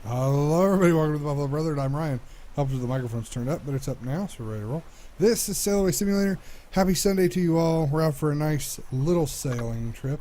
Hello, everybody. Welcome to the Buffalo Brotherhood. I'm Ryan. Helps with the microphone's turned up, but it's up now, so we're ready to roll. This is Sailaway Simulator. Happy Sunday to you all. We're out for a nice little sailing trip.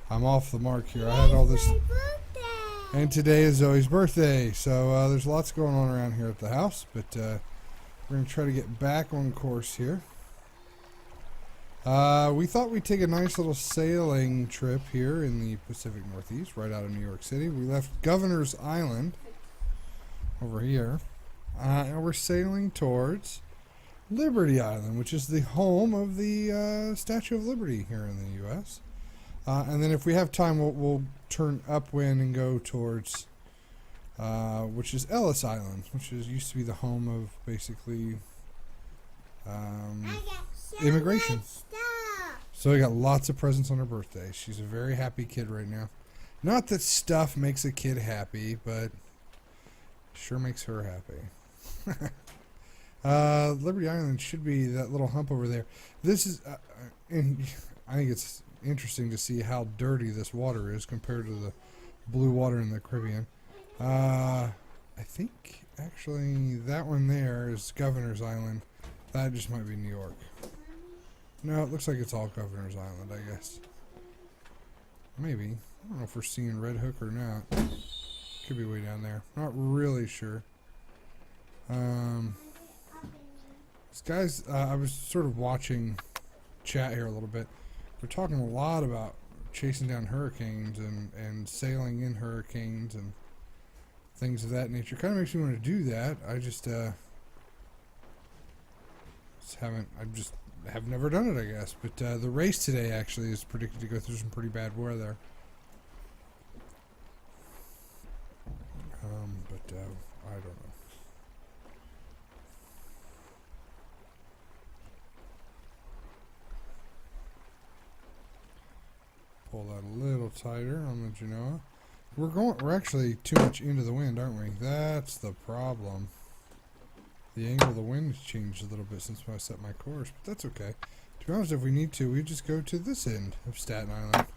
I'm off the mark here. I had all this. And today is Zoe's birthday, so there's lots going on around here at the house, but we're going to try to get back on course here. We thought we'd take a nice little sailing trip here in the Pacific Northeast, right out of New York City. We left Governor's Island over here, and we're sailing towards Liberty Island, which is the home of the Statue of Liberty here in the U.S. And then if we have time, we'll turn upwind and go towards, which is Ellis Island, which used to be the home of basically immigration. So we got lots of presents on her birthday. She's a very happy kid right now. Not that stuff makes a kid happy, but sure makes her happy. Liberty Island should be that little hump over there. This is, and I think it's interesting to see how dirty this water is compared to the blue water in the Caribbean. I think actually that one there is Governor's Island. That just might be New York. No, it looks like it's all Governor's Island, I guess. Maybe. I don't know if we're seeing Red Hook or not. Could be way down there. Not really sure. This guy's, I was sort of watching chat here a little bit. We're talking a lot about chasing down hurricanes and sailing in hurricanes and things of that nature. Kind of makes me want to do that. I just have never done it, I guess. But the race today actually is predicted to go through some pretty bad weather. But I don't know. Pull that a little tighter on the Genoa. We're actually too much into the wind, aren't we? That's the problem. The angle of the wind has changed a little bit since I set my course, but that's okay. To be honest, if we need to, we just go to this end of Staten Island.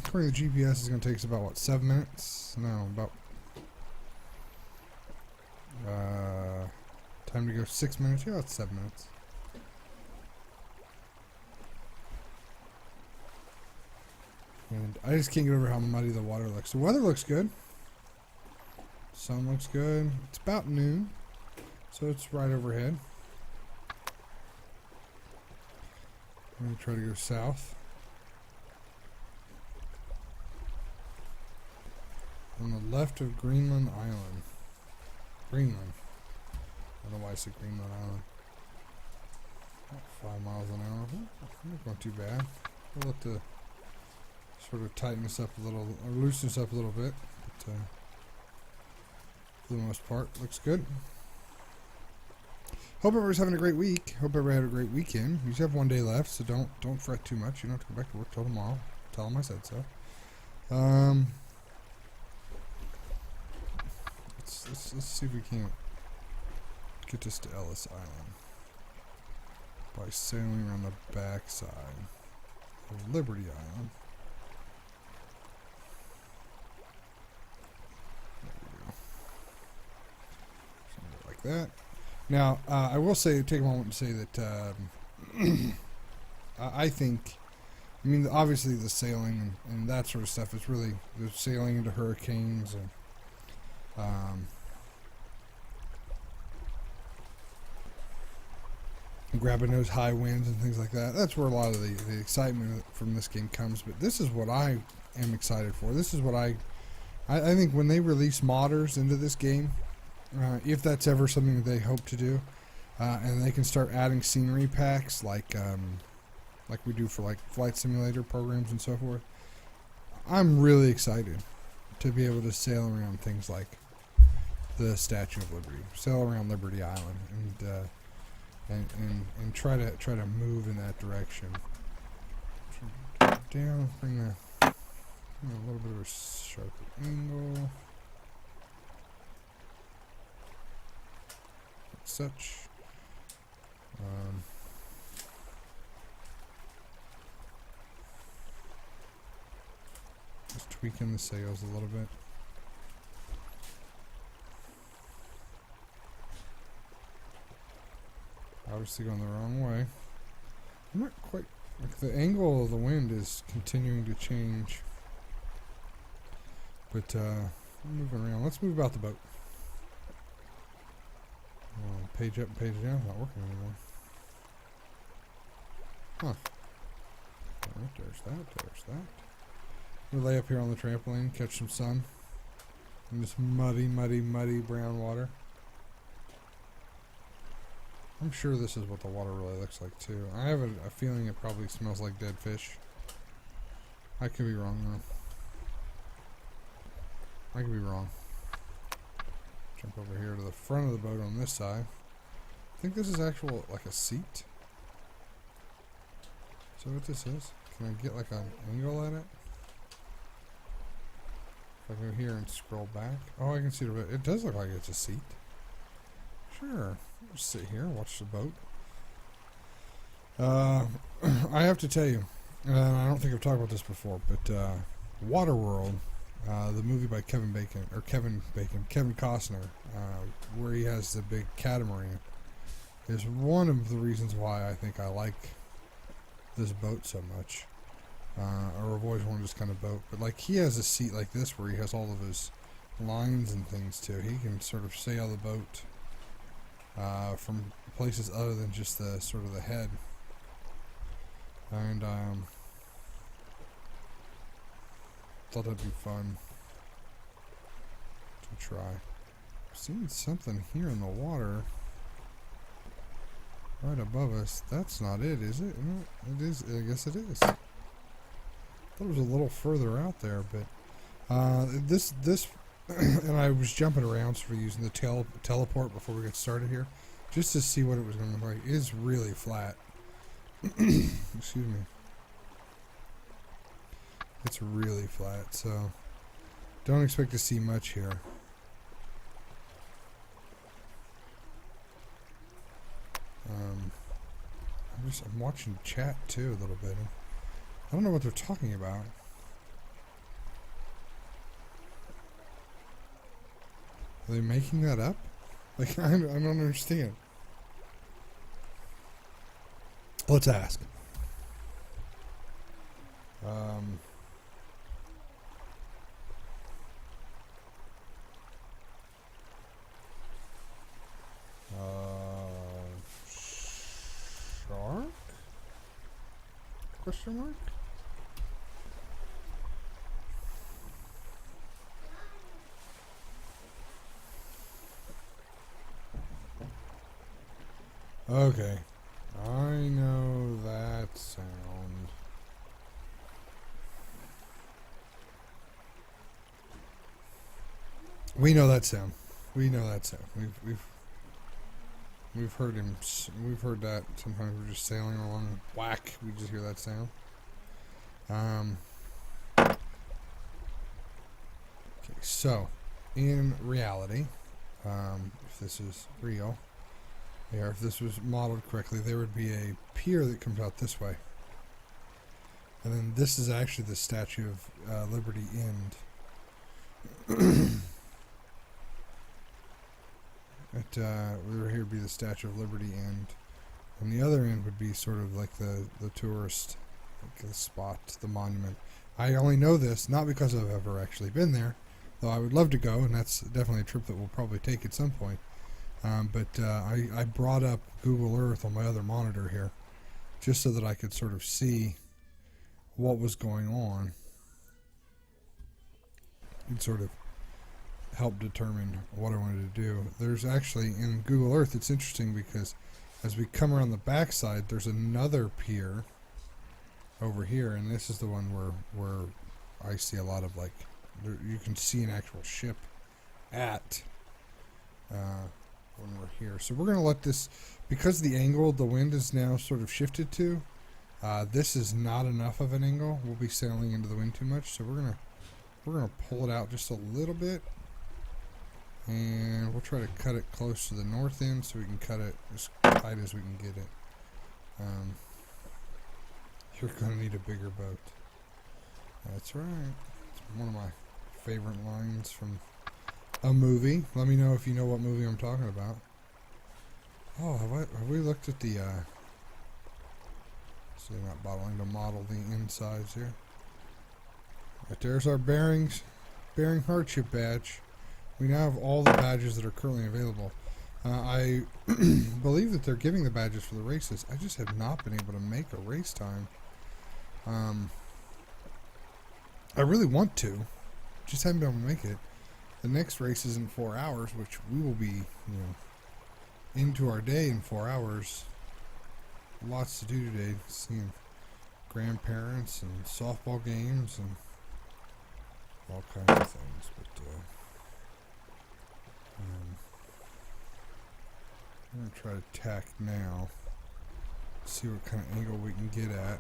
According to the GPS, it's going to take us about, what, 7 minutes? No, about... time to go 6 minutes? Yeah, that's 7 minutes. And I just can't get over how muddy the water looks. The weather looks good. Sun looks good. It's about noon, so it's right overhead. I'm going to try to go south. On the left of Greenland Island. Greenland. I don't know why I said Greenland Island. About 5 miles an hour. Not going too bad. We'll have to sort of tighten this up a little, or loosen this up a little bit. But, for the most part, looks good. Hope everybody's having a great week. Hope everybody had a great weekend. You just have 1 day left, so don't fret too much. You don't have to go back to work till tomorrow. Tell them I said so. Let's see if we can't get this to Ellis Island by sailing around the backside of Liberty Island. That. Now, I will say, take a moment to say that I think, I mean, obviously the sailing and that sort of stuff is really, the sailing into hurricanes and grabbing those high winds and things like that. That's where a lot of the excitement from this game comes. But this is what I am excited for. This is what I think when they release modders into this game, if that's ever something that they hope to do, and they can start adding scenery packs like we do for like flight simulator programs and so forth, I'm really excited to be able to sail around things like the Statue of Liberty, sail around Liberty Island, and try to move in that direction. Down, bring a little bit of a sharper angle. Such. Just tweaking the sails a little bit. obviously going the wrong way. I'm not quite... Like, the angle of the wind is continuing to change. But, I'm moving around. Let's move about the boat. Page up and page down. Not working anymore. Huh. Alright, there's that. We'll lay up here on the trampoline, catch some sun. In this muddy brown water. I'm sure this is what the water really looks like too. I have a feeling it probably smells like dead fish. I could be wrong though. I could be wrong. Jump over here to the front of the boat on this side. I think this is actual, like a seat. Is that what this is? Can I get like an angle at it? If I go here and scroll back. Oh, I can see it. It does look like it's a seat. Sure. I'll sit here and watch the boat. I have to tell you, and I don't think I've talked about this before, but Waterworld, the movie by Kevin Costner, where he has the big catamaran, is one of the reasons why I think I like this boat so much. Or I've always wanted this kind of boat. But like, he has a seat like this where he has all of his lines and things too. He can sort of sail the boat from places other than just the sort of the head. And thought that'd be fun to try. I've seen something here in the water right above us. That's not it, is it? No, it is. I guess it is. I thought it was a little further out there, but this and I was jumping around sort of using the teleport before we get started here, just to see what it was going to look like. It is really flat. Excuse me. It's really flat, so don't expect to see much here. I'm watching chat too a little bit. I don't know what they're talking about. Are they making that up? Like, I don't understand. Let's ask. Shark? Question mark? Okay. I know that sound. We know that sound. We know that sound. We've heard him. We've heard that. Sometimes we're just sailing along. Whack. We just hear that sound. Okay. So, in reality, if this is real, or if this was modeled correctly, there would be a pier that comes out this way. And then this is actually the Statue of Liberty End. Over here would be the Statue of Liberty End. And the other end would be sort of like the tourist spot, the monument. I only know this not because I've ever actually been there, though I would love to go, and that's definitely a trip that we'll probably take at some point. I brought up Google Earth on my other monitor here, just so that I could sort of see what was going on. And sort of help determine what I wanted to do. There's actually, in Google Earth, it's interesting because as we come around the backside, there's another pier over here, and this is the one where I see a lot of, like, you can see an actual ship at when we're here. So we're going to let this, because the angle the wind is now sort of shifted to, this is not enough of an angle. We'll be sailing into the wind too much, so we're gonna pull it out just a little bit, and we'll try to cut it close to the north end so we can cut it as tight as we can get it. You're gonna need a bigger boat. That's right. It's one of my favorite lines from a movie. Let me know if you know what movie I'm talking about. Oh, have we looked at the so they're not bottling to model the insides here. Right, there's our bearing hardship badge. We now have all the badges that are currently available. I believe that they're giving the badges for the races. I just have not been able to make a race time. I really want to, just haven't been able to make it. The next race is in 4 hours, which we will be, into our day in 4 hours. Lots to do today. Seeing grandparents and softball games and all kinds of things. But I'm going to try to tack now. See what kind of angle we can get at.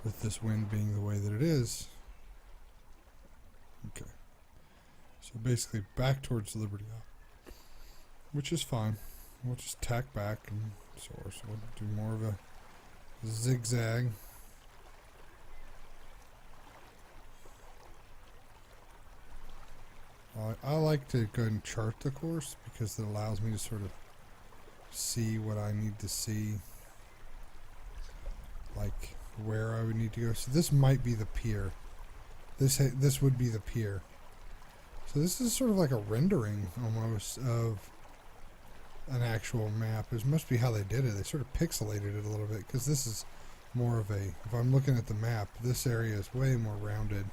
With this wind being the way that it is. Okay. So basically back towards Liberty Island. Which is fine. We'll just tack back and soar. So we'll do more of a zigzag. I like to go ahead and chart the course because it allows me to sort of see what I need to see. Like where I would need to go. So this might be the pier. This would be the pier. So this is sort of like a rendering almost of an actual map. It must be how they did it. They sort of pixelated it a little bit because this is more of a, if I'm looking at the map, this area is way more rounded.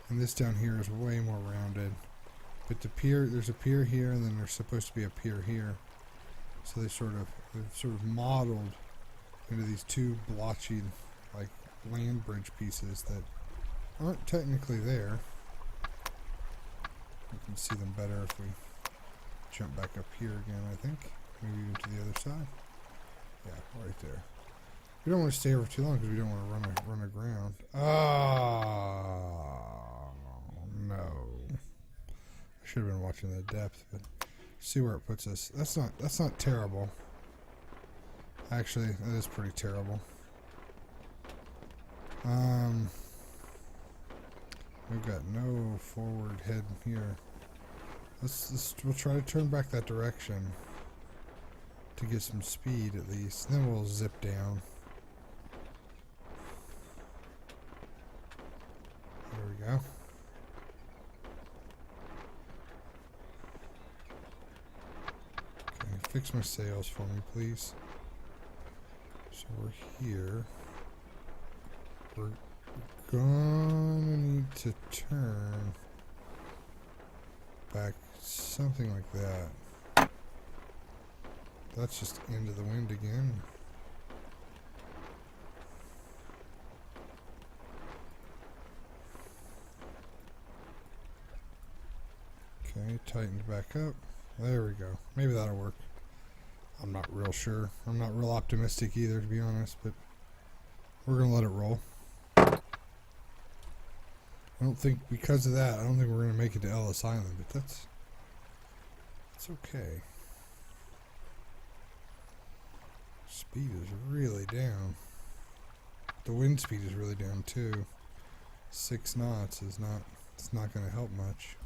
And this down here is way more rounded. But the pier, there's a pier here and then there's supposed to be a pier here. So they've sort of modeled into these two blotchy like land bridge pieces that aren't technically there. We can see them better if we jump back up here again, I think. Maybe even to the other side. Yeah, right there. We don't want to stay here for too long because we don't want to run aground. Oh, no. I should have been watching the depth, but see where it puts us. That's not terrible. Actually, that is pretty terrible. We've got no forward head here. We'll try to turn back that direction to get some speed at least. Then we'll zip down. There we go. Okay, fix my sails for me, please. So we're here. We're gonna need to turn back something like that. That's just into the wind again. Okay, tightened back up. There we go. Maybe that'll work. I'm not real sure. I'm not real optimistic either, to be honest, but we're gonna let it roll. I don't think, because of that, I don't think we're going to make it to Ellis Island, but that's okay. Speed is really down. The wind speed is really down too. 6 knots is not, it's not going to help much.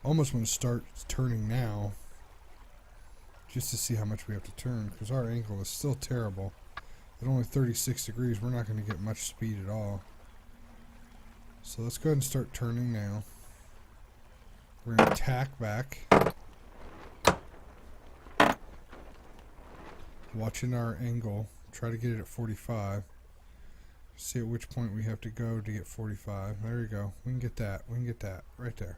Almost want to start turning now. Just to see how much we have to turn, because our angle is still terrible. At only 36 degrees, we're not going to get much speed at all. So let's go ahead and start turning now. We're going to tack back. Watching our angle. Try to get it at 45. See at which point we have to go to get 45. There you go. We can get that. We can get that. Right there.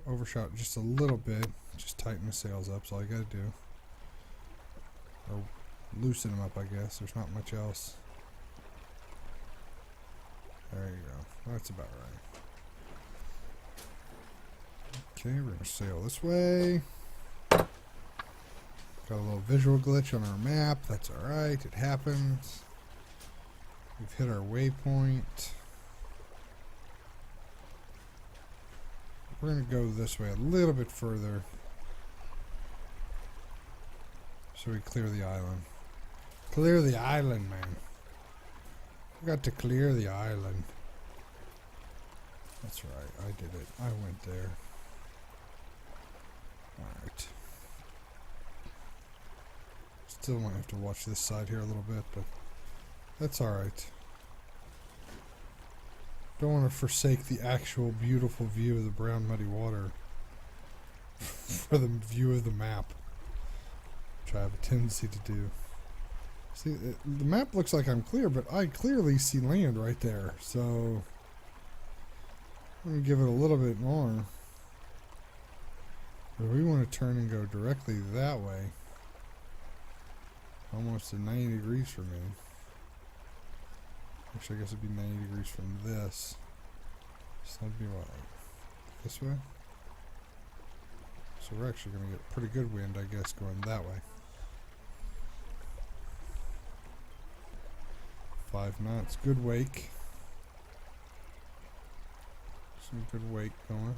Overshot just a little bit. Just tighten the sails up, that's all you gotta do. Or loosen them up, I guess. There's not much else. There you go. That's about right. Okay, we're gonna sail this way. Got a little visual glitch on our map. That's alright. It happens. We've hit our waypoint. We're going to go this way a little bit further so we clear the island. Clear the island, man. I got to clear the island. That's right, I did it. I went there. Alright. Still might have to watch this side here a little bit, but that's alright. Don't want to forsake the actual beautiful view of the brown muddy water for the view of the map, which I have a tendency to do. See, the map looks like I'm clear, but I clearly see land right there, so I'm going to give it a little bit more. But we want to turn and go directly that way. Almost at 90 degrees from me. Actually, I guess it'd be 90 degrees from this. So that'd be what, like this way? So we're actually going to get pretty good wind, I guess, going that way. 5 knots. Good wake. Some good wake going.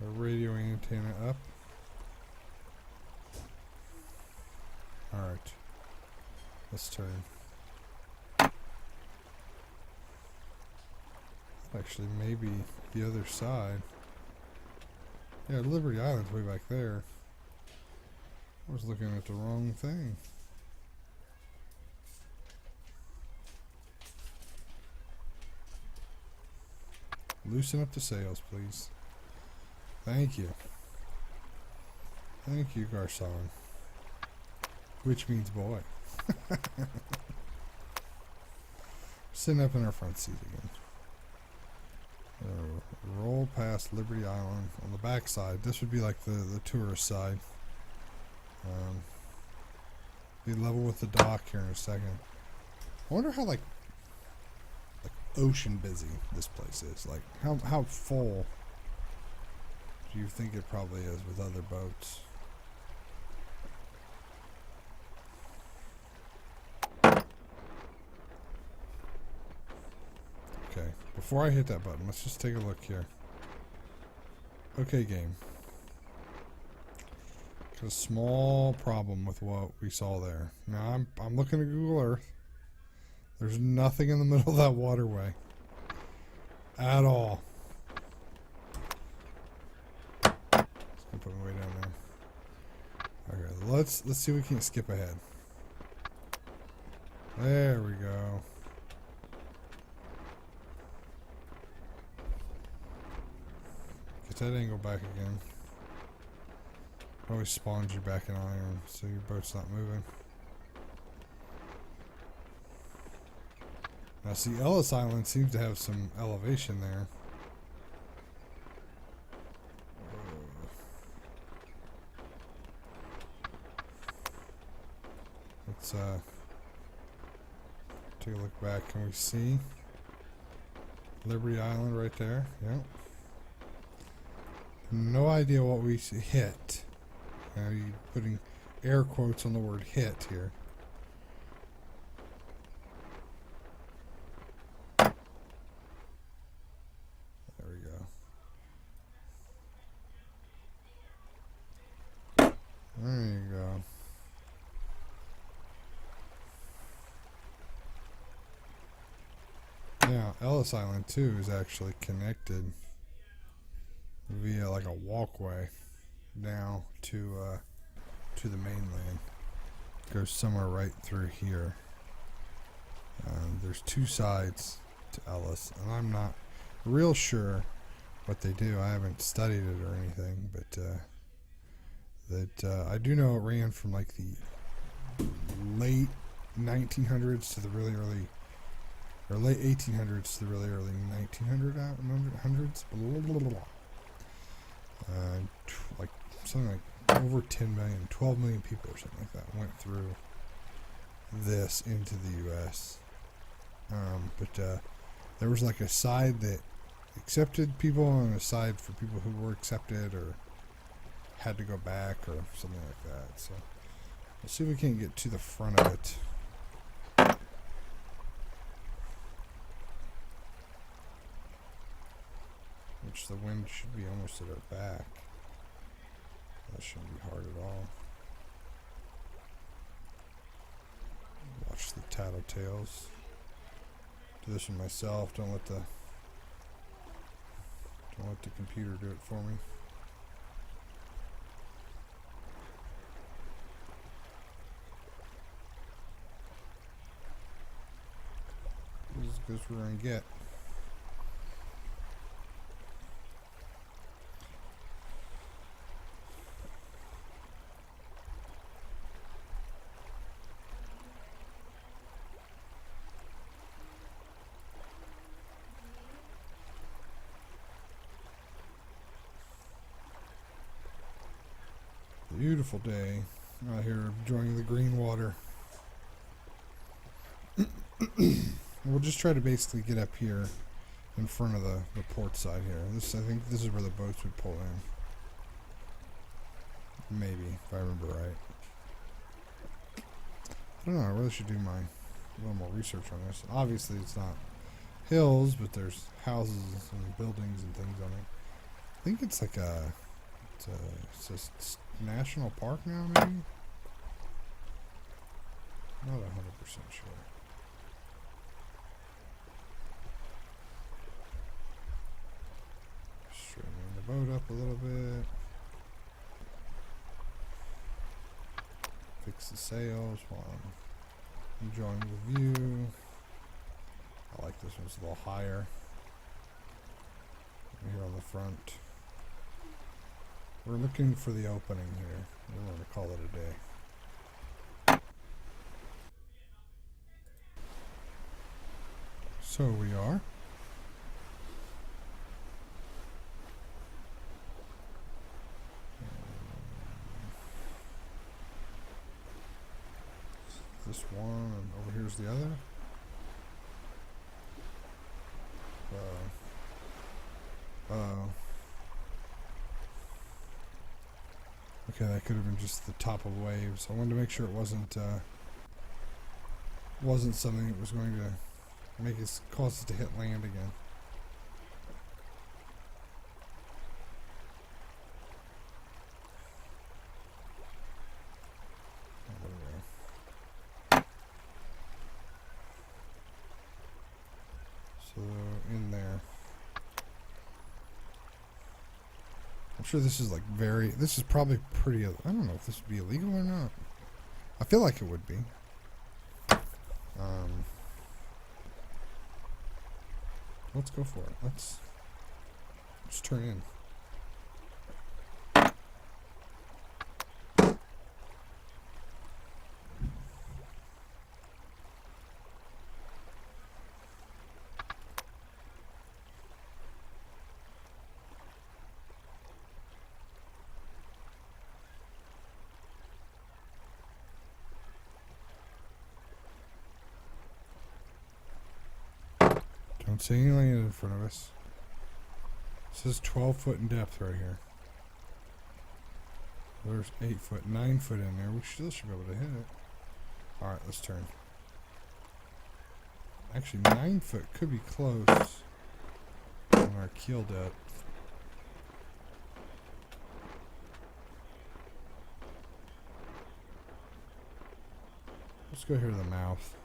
Our radio antenna up. Alright. Let's turn. Actually, maybe the other side. Yeah, Liberty Island's way back there. I was looking at the wrong thing. Loosen up the sails, please. Thank you. Thank you, Garcon. Which means boy. Sitting up in our front seat again. Roll past Liberty Island on the back side. This would be like the tourist side. Be level with the dock here in a second. I wonder how like ocean busy this place is. Like how full do you think it probably is with other boats? Okay, before I hit that button, let's just take a look here. Okay, game. Got a small problem with what we saw there. Now I'm looking at Google Earth. There's nothing in the middle of that waterway at all. Just gonna put my way down there. Okay, let's see if we can skip ahead. There we go. Get that angle back again. Always spawns you back in iron, so your boat's not moving. Now see, Ellis Island seems to have some elevation there. Let's take a look back. Can we see Liberty Island right there? Yep. No idea what we hit. Now you're putting air quotes on the word hit here. There we go. There you go. Now, Ellis Island too is actually connected via like a walkway now to the mainland. It goes somewhere right through here. There's 2 sides to Ellis, and I'm not real sure what they do. I haven't studied it or anything, but I do know it ran from like the late 1900s to the really early, or late 1800s to the really early 1900s. Like something like over 10 million, 12 million people or something like that went through this into the U.S. But there was like a side that accepted people and a side for people who were accepted or had to go back or something like that. So let's see if we can get to the front of it. Which the wind should be almost at our back. That shouldn't be hard at all. Watch the tattletales. Do this one myself. Don't let the computer do it for me. This is as good as we're gonna get. Beautiful day out here enjoying the green water. We'll just try to basically get up here in front of the port side here. I think this is where the boats would pull in. Maybe, if I remember right. I don't know, I really should do a little more research on this. Obviously it's not hills, but there's houses and buildings and things on it. I think it's like it's a national park now, maybe? Not 100% sure. Straightening the boat up a little bit. Fix the sails while I'm enjoying the view. I like this one's a little higher. Here on the front. We're looking for the opening here. We're going to call it a day. So we are. This one, and over here's the other. Okay, that could have been just the top of waves. I wanted to make sure it wasn't something that was going to make us cause us to hit land again. So in there. I'm sure this is like this is probably pretty, I don't know if this would be illegal or not. I feel like it would be. Let's go for it. Let's turn in. Don't see any land in front of us. It says 12 foot in depth right here. There's 8 foot, 9 foot in there. We still should be able to hit it. Alright, let's turn. Actually, 9 foot could be close on our keel depth. Let's go here to the mouth.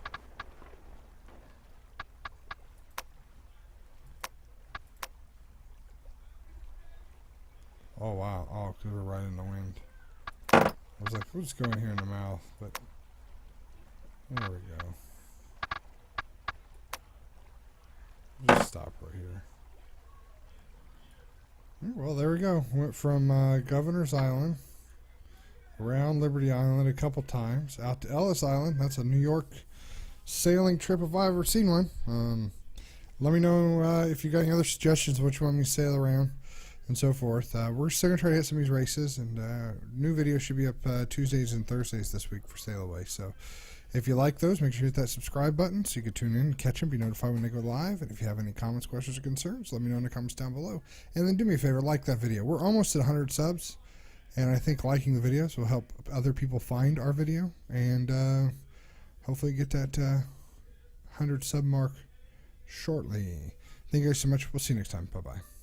Oh wow, oh, because we're right in the wind. I was like, we'll just go in here in the mouth, but there we go. Just stop right here. Well, there we go. Went from Governor's Island, around Liberty Island a couple times, out to Ellis Island. That's a New York sailing trip if I've ever seen one. Let me know if you got any other suggestions of what you want me to sail around. And so forth. We're still going to try to hit some of these races, and new videos should be up Tuesdays and Thursdays this week for Sailaway. So if you like those, make sure you hit that subscribe button so you can tune in and catch them, be notified when they go live. And if you have any comments, questions, or concerns, let me know in the comments down below. And then do me a favor, like that video. We're almost at 100 subs, and I think liking the videos will help other people find our video, and hopefully get that 100 sub mark shortly. Thank you guys so much. We'll see you next time. Bye-bye.